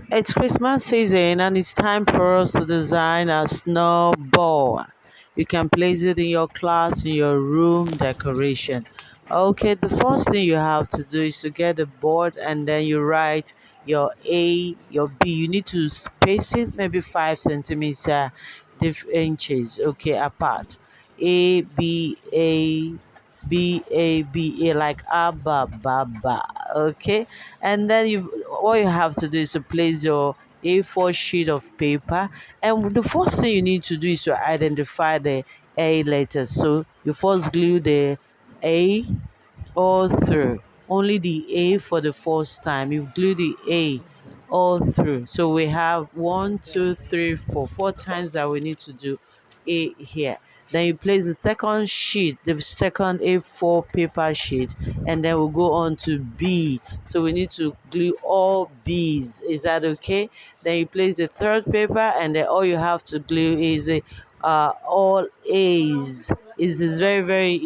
It's Christmas season and it's time for us to design a snowball. You can place it in your class, in your room decoration. Okay, the first thing you have to do is to get a board and then you write your A, your B. You need to space it maybe 5 centimeter inches, okay, apart. A, B, A, B A B A, like Abba Baba. Okay, and then what you have to do is to place your A4 sheet of paper, and the first thing you need to do is to identify the A letters. So you first glue the A all through. Only the A for the first time. You glue the A all through. So we have one, two, three, four, 4 times that we need to do A here. Then you place the second sheet, the second A4 paper sheet, and then we'll go on to B. So we need to glue all B's. Is that okay? Then you place the third paper, and then all you have to glue is all A's. Is very, very.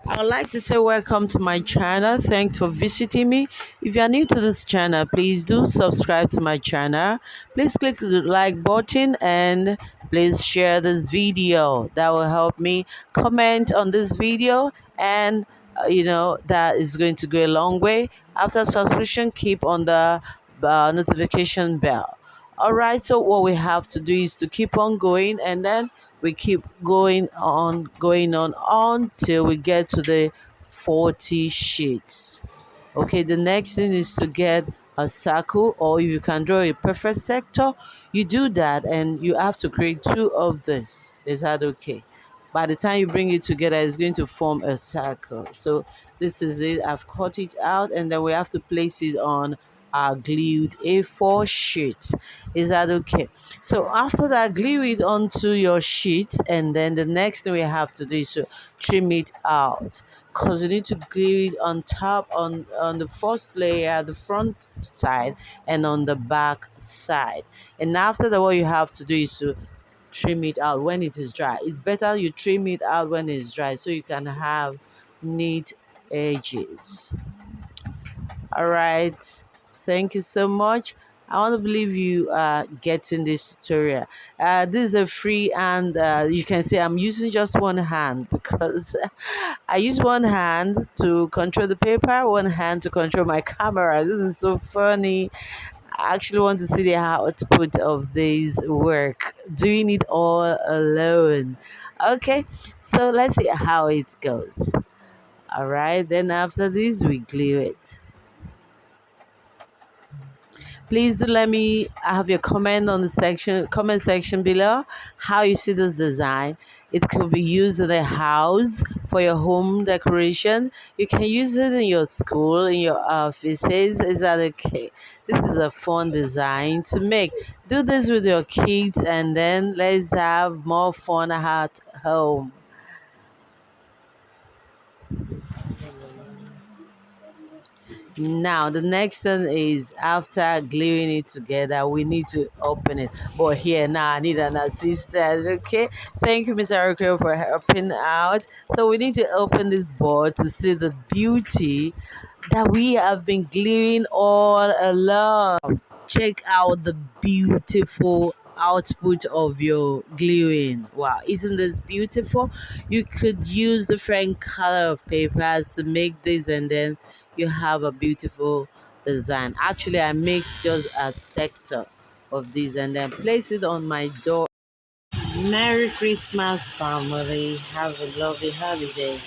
I would like to say welcome to my channel. Thanks for visiting me. If you are new to this channel, please do subscribe to my channel. Please click the like button and please share this video. That will help me. Comment on this video and that is going to go a long way. After subscription, keep on the notification bell. All right, so what we have to do is to keep on going, and then we keep going on until we get to the 40 sheets. Okay, the next thing is to get a circle, or if you can draw a perfect sector, you do that, and you have to create two of this. Is that okay? By the time you bring it together, it's going to form a circle. So this is it. I've cut it out, and then we have to place it on our glued A4 sheet. Is that okay? So after that, glue it onto your sheet, and then the next thing we have to do is to trim it out, because you need to glue it on top, on the first layer, the front side, and on the back side. And after that, what you have to do is to trim it out when it is dry. It's better you trim it out when it's dry so you can have neat edges. All right, thank you so much. I want to believe you are getting this tutorial. This is a free, and you can see I'm using just one hand because I use one hand to control the paper, one hand to control my camera. This is so funny. I actually want to see the output of this work, doing it all alone. Okay, so let's see how it goes. All right, then after this, we glue it. Please do let me have your comment section below how you see this design. It could be used in the house for your home decoration. You can use it in your school, in your offices. Is that okay? This is a fun design to make. Do this with your kids, and then let's have more fun at home. Now, the next thing is, after gluing it together, we need to open it. But here now, I need an assistant. Okay, thank you, Mr. Erico, for helping out. So we need to open this board to see the beauty that we have been gluing all along. Check out the beautiful output of your gluing. Wow, isn't this beautiful? You could use different color of papers to make this, and then you have a beautiful design. Actually, I make just a sector of this and then place it on my door. Merry Christmas, family. Have a lovely holiday.